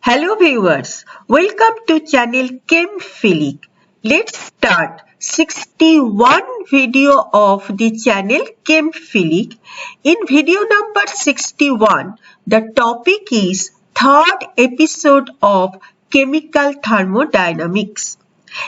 Hello viewers, welcome to channel Chemphilic. Let's start 61 video of the channel Chemphilic. In video number 61, the topic is third episode of chemical thermodynamics.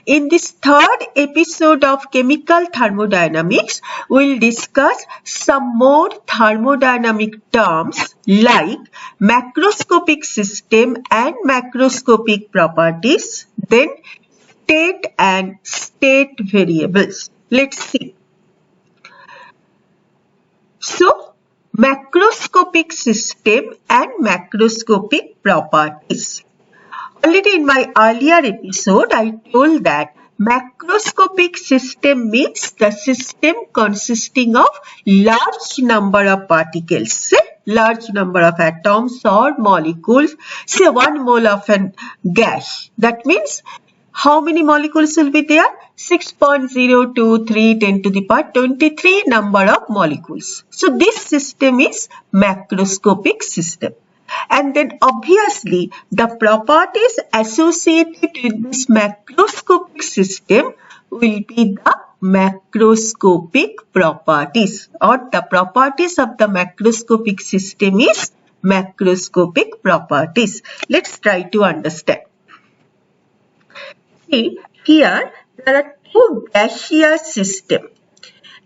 In this third episode of chemical thermodynamics, we'll discuss some more thermodynamic terms like macroscopic system and macroscopic properties, then state and state variables. Let's see. So, macroscopic system and macroscopic properties. Already in my earlier episode, I told that macroscopic system means the system consisting of large number of particles, say large number of atoms or molecules, say 1 mole of a gas. That means how many molecules will be there? 6.023 10 to the power 23 number of molecules. So this system is macroscopic system. And then obviously the properties associated with this macroscopic system will be the macroscopic properties, or the properties of the macroscopic system is macroscopic properties. Let's try to understand. See, here there are two gaseous systems.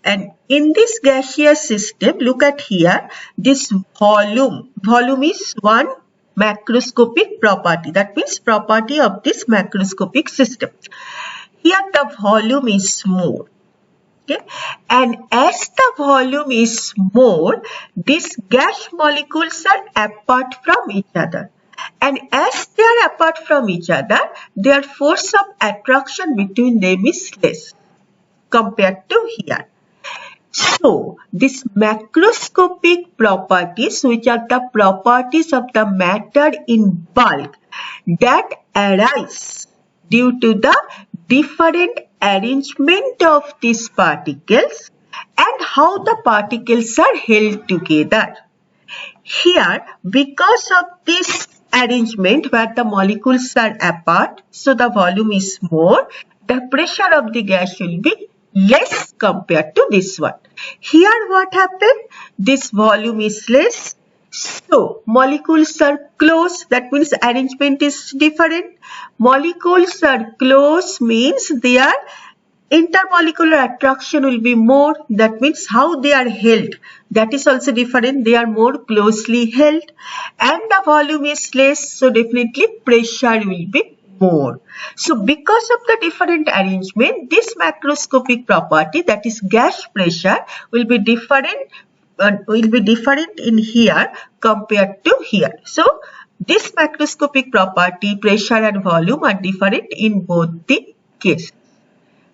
And in this gaseous system, look at here, this volume is one macroscopic property. That means property of this macroscopic system. Here the volume is more. Okay? And as the volume is more, these gas molecules are apart from each other. And as they are apart from each other, their force of attraction between them is less compared to here. So, these macroscopic properties, which are the properties of the matter in bulk, that arise due to the different arrangement of these particles and how the particles are held together. Here, because of this arrangement where the molecules are apart, so the volume is more, the pressure of the gas will be less compared to this one. Here what happened? This volume is less. So molecules are close. That means arrangement is different. Molecules are close means their intermolecular attraction will be more. That means how they are held. That is also different. They are more closely held. And the volume is less. So definitely pressure will be more. So because of the different arrangement, this macroscopic property, that is gas pressure, will be different in here compared to here. So this macroscopic property, pressure and volume are different in both the cases.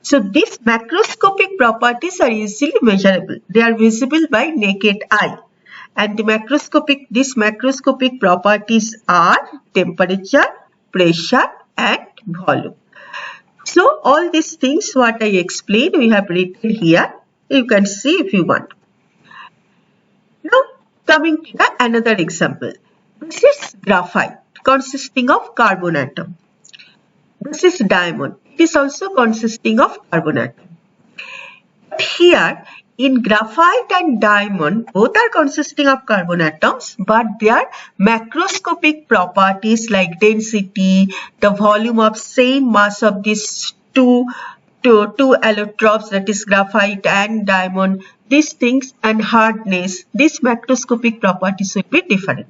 So these macroscopic properties are easily measurable. They are visible by naked eye. And these macroscopic properties are temperature, pressure and volume. So all these things what I explained, we have written here. You can see if you want. Now coming to another example. This is graphite consisting of carbon atom. This is diamond. It is also consisting of carbon atom. Here in graphite and diamond, both are consisting of carbon atoms, but their macroscopic properties like density, the volume of same mass of these two allotropes, that is graphite and diamond, these things, and hardness, these macroscopic properties will be different.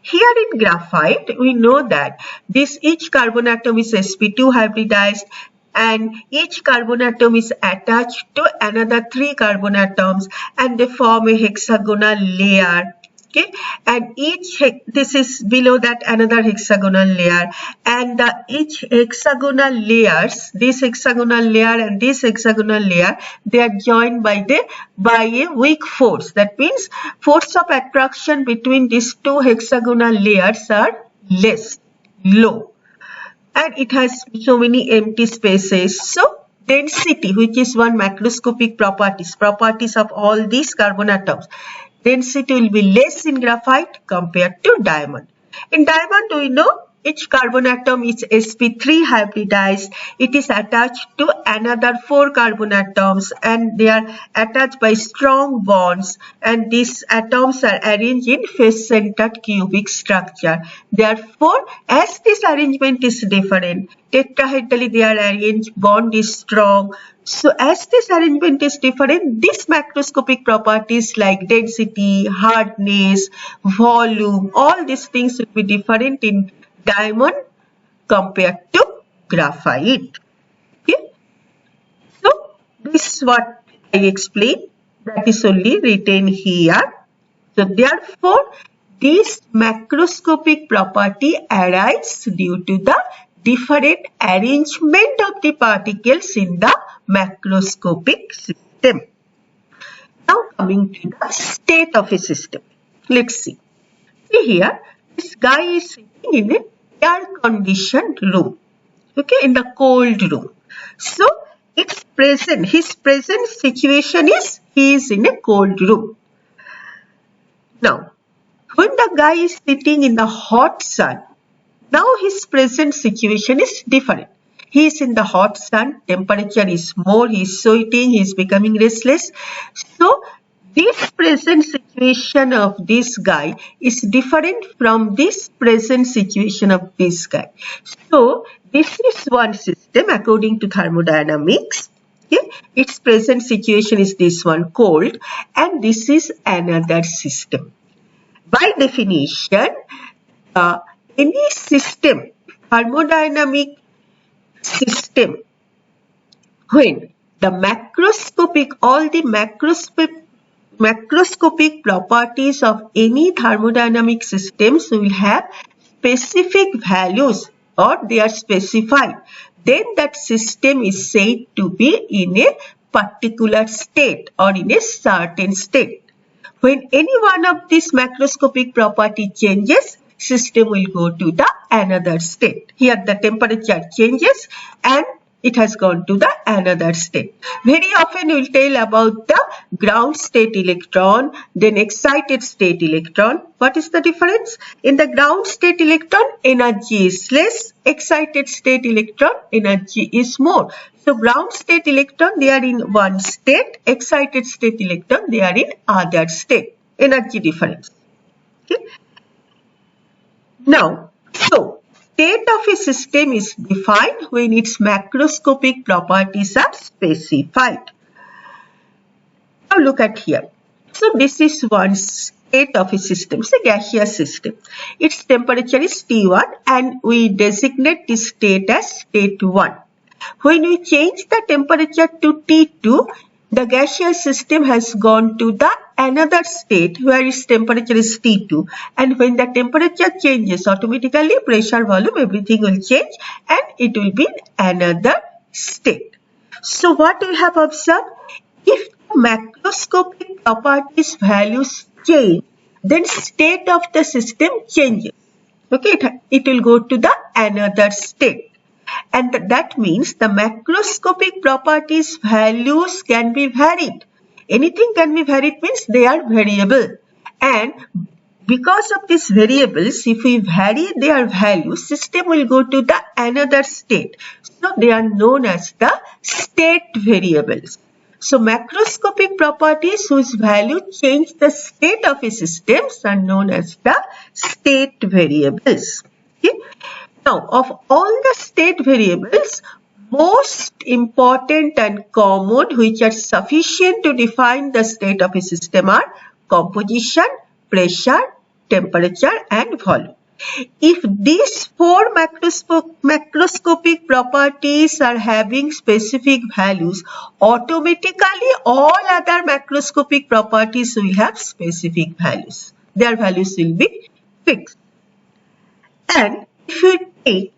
Here in graphite, we know that each carbon atom is sp2 hybridized, and each carbon atom is attached to another 3 carbon atoms and they form a hexagonal layer. Okay, and this is below that another hexagonal layer, and each hexagonal layers, this hexagonal layer and this hexagonal layer, they are joined by a weak force. That means force of attraction between these two hexagonal layers are low. And it has so many empty spaces. So density, which is one macroscopic properties of all these carbon atoms, density will be less in graphite compared to diamond. In diamond, we know each carbon atom is sp3 hybridized. It is attached to another 4 carbon atoms and they are attached by strong bonds, and these atoms are arranged in face-centered cubic structure. Therefore, as this arrangement is different, tetrahedrally they are arranged, bond is strong. So as this arrangement is different, these macroscopic properties like density, hardness, volume, all these things will be different in diamond compared to graphite. Okay. So this is what I explained, that is only written here. So therefore, this macroscopic property arises due to the different arrangement of the particles in the macroscopic system. Now coming to the state of a system. Let's see. See here, this guy is sitting in an air-conditioned room. Okay, in the cold room. So his present situation is he is in a cold room. Now, when the guy is sitting in the hot sun, now his present situation is different. He is in the hot sun, temperature is more, he is sweating, he is becoming restless. So, this present situation of this guy is different from this present situation of this guy. So, this is one system according to thermodynamics. Okay? Its present situation is this one, cold, and this is another system. By definition, any system, thermodynamic system, when the all the macroscopic properties of any thermodynamic systems will have specific values or they are specified, then that system is said to be in a particular state or in a certain state. When any one of these macroscopic property changes, system will go to the another state. Here the temperature changes and it has gone to the another state. Very often we will tell about the ground state electron, then excited state electron. What is the difference? In the ground state electron, energy is less. Excited state electron, energy is more. So ground state electron, they are in one state. Excited state electron, they are in other state. Energy difference. Okay. Now, so state of a system is defined when its macroscopic properties are specified. Now look at here. So this is one state of a system. It's a gaseous system. Its temperature is T1 and we designate this state as state 1. When we change the temperature to T2, the gaseous system has gone to the another state where its temperature is T2, and when the temperature changes, automatically pressure, volume, everything will change and it will be another state. So what we have observed, if the macroscopic properties values change, then state of the system changes. Okay, it will go to the another state. And that means the macroscopic properties values can be varied. Anything can be varied means they are variable. And because of these variables, if we vary their values, system will go to the another state. So they are known as the state variables. So macroscopic properties whose value change the state of a system are known as the state variables. Okay? Now, of all the state variables, most important and common which are sufficient to define the state of a system are composition, pressure, temperature and volume. If these four macroscopic properties are having specific values, automatically all other macroscopic properties will have specific values. Their values will be fixed. And if you take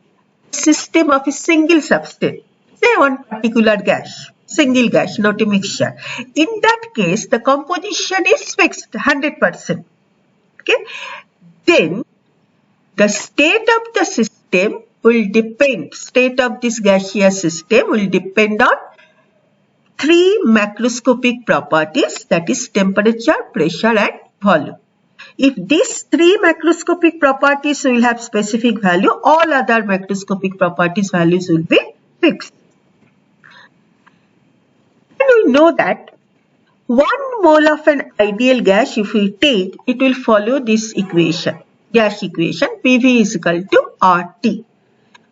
a system of a single substance, say one particular gas, single gas, not a mixture, in that case the composition is fixed 100%. Okay, then the state of the system will depend, state of this gaseous system will depend on three macroscopic properties, that is temperature, pressure and volume. If these three macroscopic properties will have specific value, all other macroscopic properties values will be fixed. And we know that 1 mole of an ideal gas, if we take, it will follow this equation, gas equation, PV is equal to RT.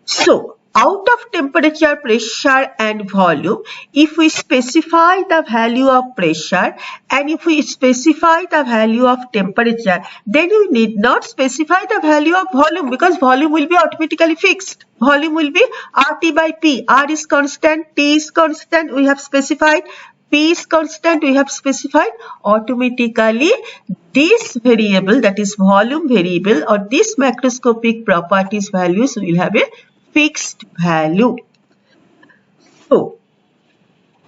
So, out of temperature, pressure and volume, if we specify the value of pressure and if we specify the value of temperature, then we need not specify the value of volume because volume will be automatically fixed. Volume will be RT by P. R is constant, T is constant, we have specified. P is constant, we have specified. Automatically, this variable, that is volume variable or this macroscopic properties values will have a fixed value. So,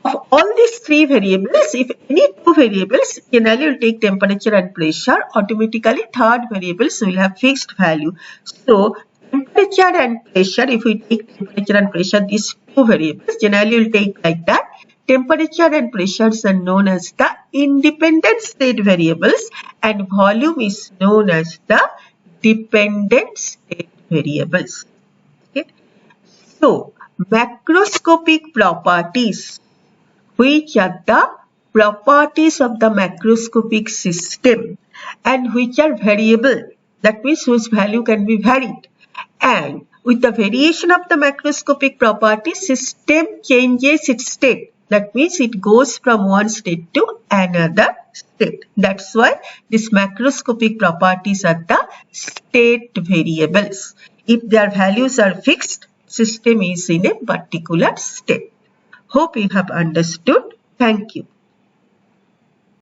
of all these three variables, if any two variables, generally will take temperature and pressure, automatically third variables will have fixed value. So, temperature and pressure, if we take temperature and pressure, these two variables, generally will take like that. Temperature and pressures are known as the independent state variables and volume is known as the dependent state variables. Okay. So, macroscopic properties, which are the properties of the macroscopic system and which are variable, that means whose value can be varied. And with the variation of the macroscopic property, system changes its state. That means it goes from one state to another state. That's why these macroscopic properties are the state variables. If their values are fixed, system is in a particular state. Hope you have understood. Thank you.